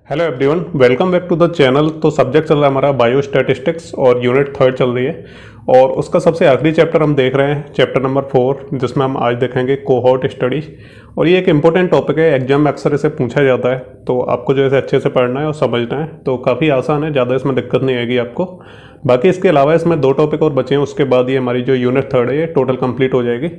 Hello everyone, welcome back to the channel. तो subject चल रहा है हमारा बायो स्टैटिस्टिक्स और यूनिट 3 चल रही है और उसका सबसे आखिरी चैप्टर हम देख रहे हैं, चैप्टर नंबर 4, जिसमें हम आज देखेंगे कोहोर्ट स्टडी। और ये एक इंपॉर्टेंट टॉपिक है, एग्जाम में अक्सर इसे पूछा जाता है, तो आपको जो है अच्छे से पढ़ना है और समझना है। तो काफ़ी आसान है, ज़्यादा इसमें दिक्कत नहीं आएगी आपको। बाकी इसके अलावा इसमें 2 टॉपिक और बचे हैं, उसके बाद ये हमारी जो यूनिट 3 है ये टोटल कंप्लीट हो जाएगी।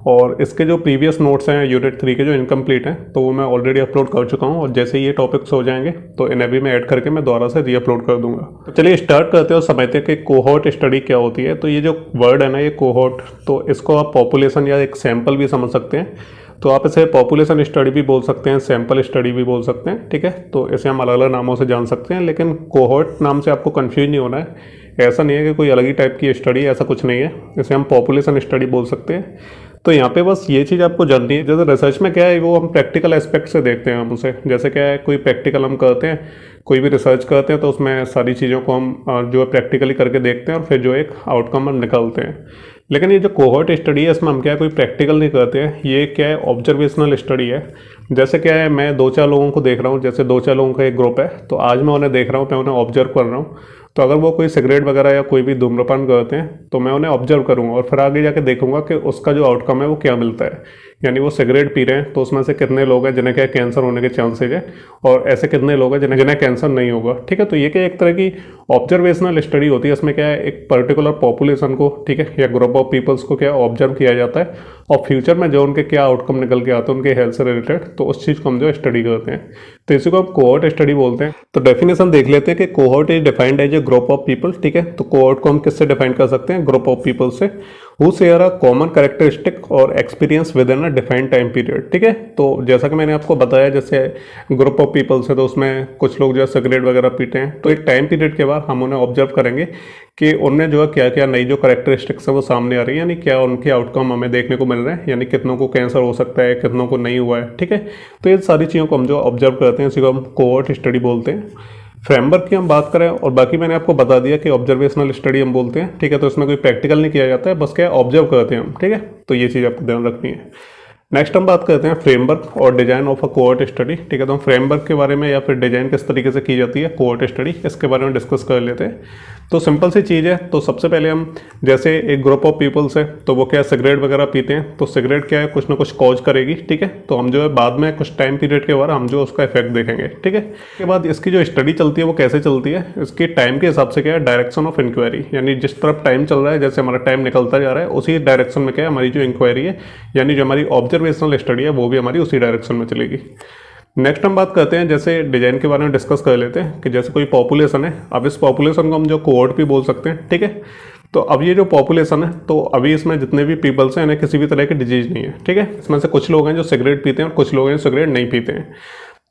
और इसके जो प्रीवियस नोट्स हैं यूनिट 3 के जो इनकम्प्लीट हैं, तो वो मैं ऑलरेडी अपलोड कर चुका हूँ। और जैसे ही ये टॉपिक्स हो जाएंगे तो इन्हें भी मैं ऐड करके मैं दोबारा से री अपलोड कर दूंगा। तो चलिए स्टार्ट करते हैं और समझते हैं कि कोहोर्ट स्टडी क्या होती है। तो ये जो वर्ड है ना, ये कोहोर्ट, तो इसको आप पॉपुलेशन या एक सैंपल भी समझ सकते हैं। तो आप इसे पॉपुलेशन स्टडी भी बोल सकते हैं, सैंपल स्टडी भी बोल सकते हैं, ठीक है। तो इसे हम अलग अलग नामों से जान सकते हैं, लेकिन कोहोर्ट नाम से आपको कन्फ्यूज नहीं होना है। ऐसा नहीं है कि कोई अलग ही टाइप की स्टडी, ऐसा कुछ नहीं है। इसे हम पॉपुलेशन स्टडी बोल सकते हैं। तो यहाँ पे बस ये चीज़ आपको जाननी है, जैसे रिसर्च में क्या है वो हम प्रैक्टिकल एस्पेक्ट से देखते हैं हम उसे। जैसे क्या है, कोई प्रैक्टिकल हम करते हैं, कोई भी रिसर्च करते हैं, तो उसमें सारी चीज़ों को हम जो है प्रैक्टिकली करके देखते हैं और फिर जो एक आउटकम हम निकालते हैं। लेकिन ये जो कोहोर्ट स्टडी है, इसमें हम क्या है कोई प्रैक्टिकल नहीं करते हैं, ये क्या है ऑब्जर्वेशनल स्टडी है। जैसे क्या है, मैं 2-4 लोगों को देख रहा हूँ, जैसे 2-4 लोगों का एक ग्रुप है, तो आज मैं उन्हें देख रहा हूँ, मैं उन्हें ऑब्जर्व कर रहा हूँ। तो अगर वो कोई सिगरेट वगैरह या कोई भी धूम्रपान करते हैं तो मैं उन्हें ऑब्जर्व करूँगा और फिर आगे जाके देखूंगा कि उसका जो आउटकम है वो क्या मिलता है। यानी वो सिगरेट पी रहे हैं तो उसमें से कितने लोग हैं जिन्हें क्या कैंसर होने के चांसेज है, और ऐसे कितने लोग हैं जिन्हें कैंसर नहीं होगा, ठीक है। तो ये क्या एक तरह की ऑब्जर्वेशनल स्टडी होती है। इसमें क्या है, एक पर्टिकुलर पॉपुलेशन को, ठीक है, या ग्रुप ऑफ पीपल्स को क्या ऑब्जर्व किया जाता है, और फ्यूचर में जो उनके क्या आउटकम निकल के आते हैं उनके हेल्थ से रिलेटेड, तो उस चीज़ को हम जो स्टडी करते हैं। तो इसी को हम कोहोर्ट स्टडी बोलते हैं। तो डेफिनेशन देख लेते हैं कि cohort is defined as a group of people, ठीक है। तो कोहोर्ट को हम किससे डिफाइन कर सकते हैं, ग्रुप ऑफ पीपल से, who share a common characteristic और experience within a defined time period, ठीक है। तो जैसा कि मैंने आपको बताया, जैसे ग्रुप ऑफ पीपल्स है तो उसमें कुछ लोग जो है सिगरेट वगैरह पीते हैं, तो एक टाइम पीरियड के बाद हम उन्हें ऑब्जर्व करेंगे कि उनमें जो है क्या क्या नई जो कैरेक्टरिस्टिक्स है वो सामने आ रही है, यानी क्या उनके आउटकम हमें देखने को मिल रहे हैं, यानी कितनों को कैंसर हो सकता है, कितनों को नहीं हुआ है, ठीक है। तो ये सारी चीज़ों को हम जो ऑब्जर्व करते हैं, इसी को हम कोहोर्ट स्टडी बोलते हैं। फ्रेमवर्क की हम बात करें, और बाकी मैंने आपको बता दिया कि ऑब्जर्वेशनल स्टडी हम बोलते हैं, ठीक है। तो इसमें कोई प्रैक्टिकल नहीं किया जाता है, बस क्या ऑब्जर्व करते हैं हम, ठीक है। तो ये चीज़ आपको ध्यान रखनी है। नेक्स्ट हम बात करते हैं फ्रेमवर्क और design of a cohort study, ठीक है। तो हम फ्रेमवर्क के बारे में या फिर डिजाइन किस तरीके से की जाती है कोहोर्ट स्टडी, इसके बारे में डिस्कस कर लेते हैं। तो सिंपल सी चीज़ है। तो सबसे पहले हम, जैसे एक ग्रुप ऑफ पीपल्स है तो वो क्या सिगरेट वगैरह पीते हैं, तो सिगरेट क्या है कुछ ना कुछ कॉज करेगी, ठीक है। तो हम जो है बाद में कुछ टाइम पीरियड के बाद हम जो उसका इफेक्ट देखेंगे, ठीक है। उसके बाद इसकी जो स्टडी चलती है वो कैसे चलती है, इसकी टाइम के हिसाब से क्या है डायरेक्शन ऑफ इंक्वायरी, यानी जिस तरफ टाइम चल रहा है, जैसे हमारा टाइम निकलता जा रहा है उसी डायरेक्शन में क्या है हमारी जो इंक्वायरी है, यानी जो हमारी ऑब्जर्वेशनल स्टडी है वो भी हमारी उसी डायरेक्शन में चलेगी। नेक्स्ट हम बात करते हैं, जैसे डिजाइन के बारे में डिस्कस कर लेते हैं कि जैसे कोई पॉपुलेशन है, अब इस पॉपुलेशन को हम जो कोहोर्ट भी बोल सकते हैं, ठीक है। तो अब ये जो पॉपुलेशन है, तो अभी इसमें जितने भी पीपल्स हैं इन्हें किसी भी तरह की डिजीज नहीं है, ठीक है। इसमें से कुछ लोग हैं जो सिगरेट पीते हैं और कुछ लोग हैं जो सिगरेट नहीं पीते हैं।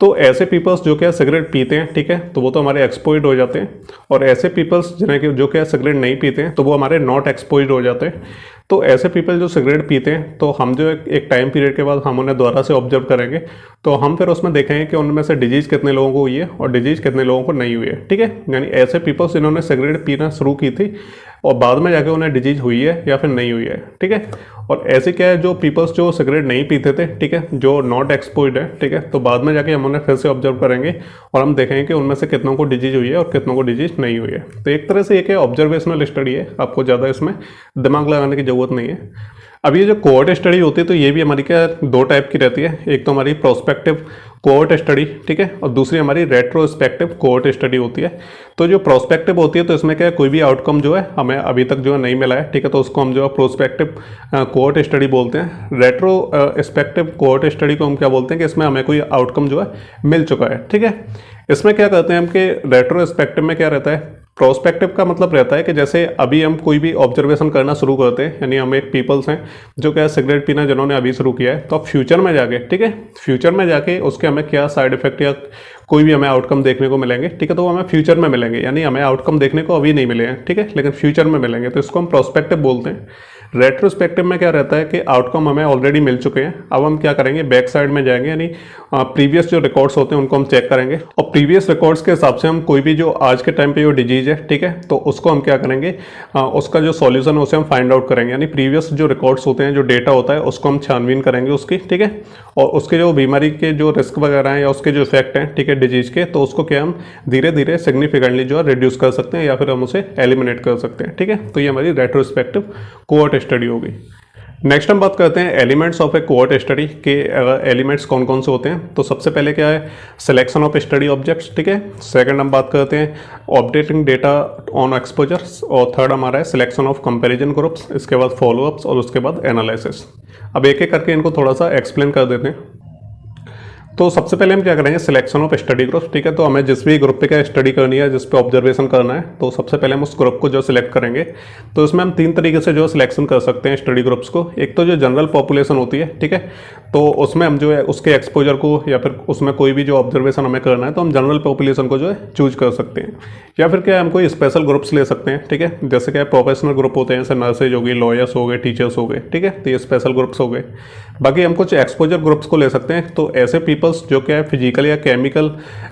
तो ऐसे पीपल्स जो क्या सिगरेट पीते हैं, ठीक है, तो वो तो हमारे एक्सपोज्ड हो जाते हैं, और ऐसे पीपल्स जिन्हें जो क्या सिगरेट नहीं पीते हैं तो वो हमारे नॉट एक्सपोज्ड हो जाते हैं। तो ऐसे पीपल जो सिगरेट पीते हैं, तो हम जो एक टाइम पीरियड के बाद हम उन्हें दोबारा से ऑब्जर्व करेंगे, तो हम फिर उसमें देखेंगे कि उनमें से डिजीज कितने लोगों को हुई है और डिजीज कितने लोगों को नहीं हुई है, ठीक है। यानी ऐसे पीपल्स जिन्होंने सिगरेट पीना शुरू की थी और बाद में जाके उन्हें डिजीज हुई है या फिर नहीं हुई है, ठीक है। और ऐसे क्या है, जो पीपल्स जो सिगरेट नहीं पीते थे, ठीक है, जो नॉट एक्सपोज्ड है, ठीक है, तो बाद में जाके हम उन्हें फिर से ऑब्जर्व करेंगे और हम देखेंगे कि उनमें से कितनों को डिजीज हुई है और कितनों को डिजीज नहीं हुई है। तो एक तरह से ये क्या ऑब्जर्वेशनल स्टडी है, आपको ज़्यादा इसमें दिमाग लगाने की जरूरत नहीं है। अब ये जो कोहोर्ट स्टडी होती है, तो ये भी हमारी क्या 2 टाइप की रहती है। एक तो हमारी प्रोस्पेक्टिव कोहोर्ट स्टडी, ठीक है, और दूसरी हमारी रेट्रोस्पेक्टिव कोहोर्ट स्टडी होती है। तो जो प्रोस्पेक्टिव होती है, तो इसमें क्या कोई भी आउटकम जो है हमें अभी तक जो है नहीं मिला है, ठीक है, तो उसको हम जो है प्रोस्पेक्टिव कोहोर्ट स्टडी बोलते हैं। रेट्रोस्पेक्टिव कोहोर्ट स्टडी को हम क्या बोलते हैं कि इसमें हमें कोई आउटकम जो है मिल चुका है, ठीक है। इसमें क्या करते हैं हम कि रेट्रोस्पेक्टिव में क्या रहता है, प्रोस्पेक्टिव का मतलब रहता है कि जैसे अभी हम कोई भी ऑब्जर्वेशन करना शुरू करते हैं, यानी हम एक पीपल्स हैं जो क्या सिगरेट पीना जिन्होंने अभी शुरू किया है, तो अब फ्यूचर में जाके, ठीक है, फ्यूचर में जाके उसके हमें क्या साइड इफेक्ट या कोई भी हमें आउटकम देखने को मिलेंगे, ठीक है, तो वो हमें फ्यूचर में मिलेंगे, यानी हमें आउटकम देखने को अभी नहीं मिले हैं, ठीक है, लेकिन फ्यूचर में मिलेंगे, तो इसको हम प्रोस्पेक्टिव बोलते हैं। रेट्रोस्पेक्टिव में क्या रहता है कि आउटकम हमें ऑलरेडी मिल चुके हैं। अब हम क्या करेंगे, बैक साइड में जाएंगे, यानी प्रीवियस जो रिकॉर्ड्स होते हैं उनको हम चेक करेंगे और प्रीवियस रिकॉर्ड्स के हिसाब से हम कोई भी जो आज के टाइम पे जो डिजीज है, ठीक है, तो उसको हम क्या करेंगे, उसका जो सॉल्यूशन है उसे हम फाइंड आउट करेंगे। यानी प्रीवियस जो रिकॉर्ड्स होते हैं, जो डेटा होता है, उसको हम छानबीन करेंगे उसकी, ठीक है, और उसके जो बीमारी के जो रिस्क वगैरह हैं या उसके जो इफेक्ट हैं, ठीक है, डिजीज के, तो उसको क्या हम धीरे धीरे सिग्निफिकेंटली जो है रिड्यूस कर सकते हैं या फिर हम उसे एलिमिनेट कर सकते हैं, ठीक है। तो ये हमारी रेट्रोस्पेक्टिव कोहॉर्ट स्टडी होगी। नेक्स्ट हम बात करते हैं elements of A cohort study के एलिमेंट्स कौन कौन से होते हैं। तो सबसे पहले क्या है, सिलेक्शन ऑफ स्टडी ऑब्जेक्ट्स, ठीक है। सेकंड हम बात करते हैं अपडेटिंग डेटा ऑन एक्सपोजर्स, और थर्ड हमारा है सिलेक्शन ऑफ कंपैरिजन ग्रुप्स, इसके बाद फॉलोअप्स और उसके बाद एनालिसिस। अब एक एक करके इनको थोड़ा सा एक्सप्लेन कर देते हैं। तो सबसे पहले हम क्या करेंगे, सिलेक्शन ऑफ स्टडी ग्रुप, ठीक है। तो हमें जिस भी ग्रुप पे क्या स्टडी करनी है, जिस पे ऑब्जर्वेशन करना है, तो सबसे पहले हम उस ग्रुप को जो सिलेक्ट करेंगे, तो इसमें हम 3 तरीके से जो सिलेक्शन कर सकते हैं स्टडी ग्रुप्स को। एक तो जो जनरल पॉपुलेशन होती है, ठीक है, तो उसमें हम जो है उसके एक्सपोजर को या फिर उसमें कोई भी जो ऑब्जर्वेशन हमें करना है, तो हम जनरल पॉपुलेशन को जो है चूज कर सकते हैं। या फिर क्या है, हम कोई स्पेशल ग्रुप्स ले सकते हैं, ठीक है, जैसे क्या प्रोफेशनल ग्रुप होते हैं, जैसे नर्सेज हो गई, लॉयर्स हो गए, टीचर्स हो गए, ठीक है, तो ये स्पेशल ग्रुप्स हो गए। बाकी हम कुछ एक्सपोजर ग्रुप्स को ले सकते हैं, तो ऐसे पीपल्स जो क्या है फिजिकल या केमिकल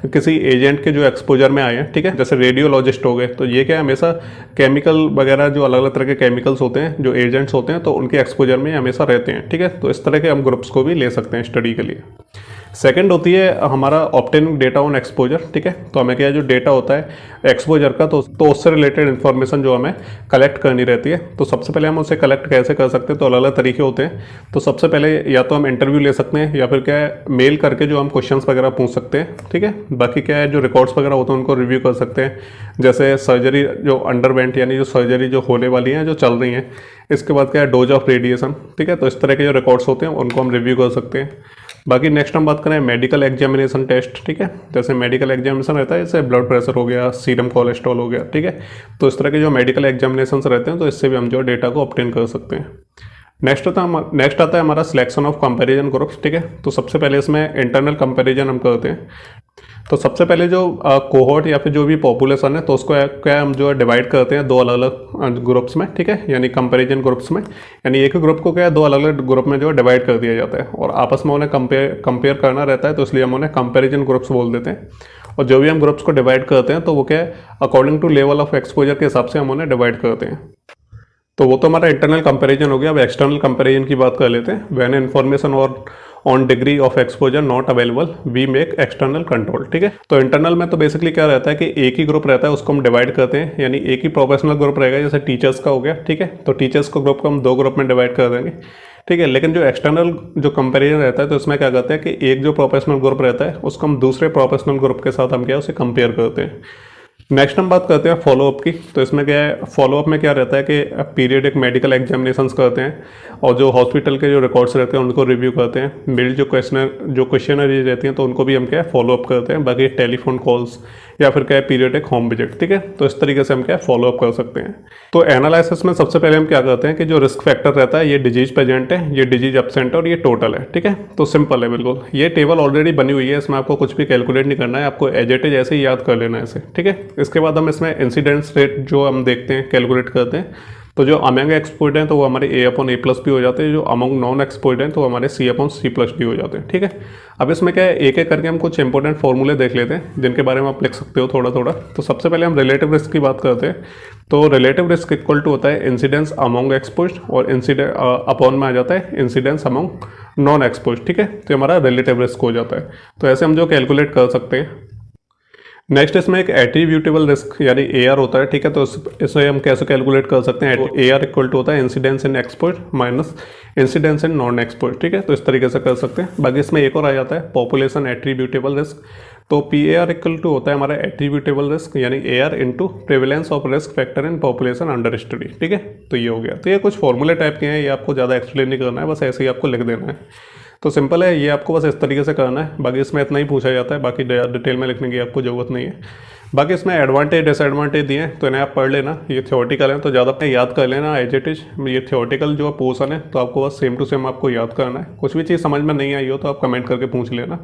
किसी एजेंट के जो एक्सपोजर में आए हैं, ठीक है, जैसे रेडियोलॉजिस्ट हो गए, तो ये क्या है हमेशा केमिकल वगैरह जो अलग अलग तरह के केमिकल्स होते हैं, जो एजेंट्स होते हैं, तो उनके एक्सपोजर में हमेशा रहते हैं, ठीक है। तो इस तरह के हम ग्रुप्स को भी ले सकते हैं स्टडी के लिए। सेकंड होती है हमारा ऑब्टेनिंग डेटा ऑन एक्सपोजर, ठीक है। तो हमें क्या है, जो डेटा होता है एक्सपोजर का, तो उससे रिलेटेड इन्फॉर्मेशन जो हमें कलेक्ट करनी रहती है। तो सबसे पहले हम उसे कलेक्ट कैसे कर सकते हैं, तो अलग अलग तरीके होते हैं। तो सबसे पहले या तो हम इंटरव्यू ले सकते हैं, या फिर क्या है मेल करके जो हम क्वेश्चंस वगैरह पूछ सकते हैं, ठीक है। बाकी क्या है, जो रिकॉर्ड्स वगैरह होते हैं उनको रिव्यू कर सकते हैं, जैसे सर्जरी जो अंडरवेंट, यानी जो सर्जरी जो होने वाली है, जो चल रही है, इसके बाद क्या है डोज ऑफ रेडिएशन, ठीक है। तो इस तरह के जो रिकॉर्ड्स होते हैं उनको हम रिव्यू कर सकते हैं। बाकी नेक्स्ट हम बात करें मेडिकल एग्जामिनेशन टेस्ट, ठीक है। जैसे मेडिकल एग्जामिनेशन रहता है, जैसे ब्लड प्रेशर हो गया, सीरम कोलेस्ट्रॉल हो गया, ठीक है। तो इस तरह के जो मेडिकल एग्जामिनेशन रहते हैं, तो इससे भी हम जो डेटा को ऑब्टेन कर सकते हैं। नेक्स्ट आता है हमारा सिलेक्शन ऑफ कंपैरिजन ग्रुप्स, ठीक है। तो सबसे पहले इसमें इंटरनल कंपैरिजन हम करते हैं। तो सबसे पहले जो कोहॉर्ट या फिर जो भी पॉपुलेशन है, तो उसको क्या हम जो है डिवाइड करते हैं 2 अलग अलग ग्रुप्स में, ठीक है, यानी कंपैरिजन ग्रुप्स में। यानी एक ग्रुप को क्या है 2 अलग अलग ग्रुप में जो है डिवाइड कर दिया जाता है, और आपस में उन्हें कंपेयर करना रहता है, तो इसलिए हम उन्हें कंपैरिजन ग्रुप्स बोल देते हैं। और जो भी हम ग्रुप्स को डिवाइड करते हैं, तो वो क्या है according to level of exposure के हिसाब से हम उन्हें डिवाइड करते हैं। तो वो तो हमारा इंटरनल कंपैरिजन हो गया। अब एक्सटर्नल कंपैरिजन की बात कर लेते हैं। व्हेन इन्फॉर्मेशन और on degree of exposure not available we make external control, ठीक है। तो इंटरनल में तो बेसिकली क्या रहता है कि एक ही ग्रुप रहता है, उसको हम डिवाइड करते हैं, यानी एक ही प्रोफेशनल ग्रुप रहेगा, जैसे टीचर्स का हो गया, ठीक है। तो टीचर्स को ग्रुप को हम 2 ग्रुप में डिवाइड कर देंगे, ठीक है। लेकिन जो एक्सटर्नल जो कंपैरिजन रहता है, तो इसमें क्या करते हैं कि एक जो प्रोफेशनल ग्रुप रहता है उसको हम दूसरे प्रोफेशनल ग्रुप के साथ हम क्या उसे कंपेयर करते हैं। नेक्स्ट हम बात करते हैं फॉलोअप की। तो इसमें क्या है, फॉलोअप में क्या रहता है कि पीरियडिक मेडिकल एग्जामिनेशंस करते हैं, और जो हॉस्पिटल के जो रिकॉर्ड्स रहते हैं उनको रिव्यू करते हैं। मेल जो क्वेश्चनरी रहती हैं, तो उनको भी हम क्या है फॉलोअप करते हैं। बाकी टेलीफोन कॉल्स या फिर क्या है पीरियडिक होम विजिट, ठीक है। तो इस तरीके से हम क्या है फॉलोअप कर सकते हैं। तो एनालिसिस में सबसे पहले हम क्या करते हैं कि जो रिस्क फैक्टर रहता है, ये डिजीज प्रेजेंट है, ये डिजीज एब्सेंट है और ये टोटल है, ठीक है। तो सिंपल है बिल्कुल, ये टेबल ऑलरेडी बनी हुई है, इसमें आपको कुछ भी कैलकुलेट नहीं करना है, आपको एज इट इज ऐसे ही याद कर लेना है इसे, ठीक है। इसके बाद हम इसमें इंसिडेंस रेट जो हम देखते हैं, कैलकुलेट करते हैं। तो जो अमंग एक्सपोर्ट हैं, तो वो हमारे A/A+ भी हो जाते हैं, जो अमंग नॉन एक्सपोर्ट हैं, तो हमारे C/C+ भी हो जाते हैं, ठीक है। अब इसमें क्या है, एक एक करके हम कुछ इंपॉर्टेंट फॉर्मूले देख लेते हैं, जिनके बारे में आप लिख सकते हो थोड़ा थोड़ा। तो सबसे पहले हम रिलेटिव रिस्क की बात करते हैं। तो रिलेटिव रिस्क इक्वल टू होता है इंसिडेंस अमंग एक्सपोर्ट, और इंसिडेंट अपॉन में आ जाता है इंसिडेंस अमंग नॉन एक्सपोर्ट, ठीक है। तो हमारा रिलेटिव रिस्क हो जाता है। तो ऐसे हम जो कैलकुलेट कर सकते हैं। नेक्स्ट इसमें एक एट्रीब्यूटेबल रिस्क यानी AR होता है, ठीक है। तो इसे हम कैसे कैलकुलेट कर सकते हैं, AR इक्वल टू होता है incidence in export minus incidence in non export, ठीक है। तो इस तरीके से कर सकते हैं। बाकी इसमें एक और आ जाता है पॉपुलेशन एट्रीब्यूटेबल रिस्क। तो PAR इक्वल टू होता है हमारा एट्रीब्यूटेबल रिस्क, यानी AR into prevalence of risk factor in population under study, ठीक है। तो ये हो गया। तो ये कुछ फॉर्मूले टाइप के हैं, ये आपको ज़्यादा एक्सप्लेन नहीं करना है, बस ऐसे ही आपको लिख देना है। तो सिंपल है, ये आपको बस इस तरीके से करना है। बाकी इसमें इतना ही पूछा जाता है, बाकी डिटेल में लिखने की आपको ज़रूरत नहीं है। बाकी इसमें एडवांटेज डिसएडवांटेज दिए हैं, तो इन्हें आप पढ़ लेना। ये थ्योरेटिकल है, तो ज़्यादा अपने याद कर लेना एज इट इज। ये थ्योरेटिकल जो पोर्शन है, तो आपको बस सेम टू सेम आपको याद करना है। कुछ भी चीज़ समझ में नहीं आई हो तो आप कमेंट करके पूछ लेना।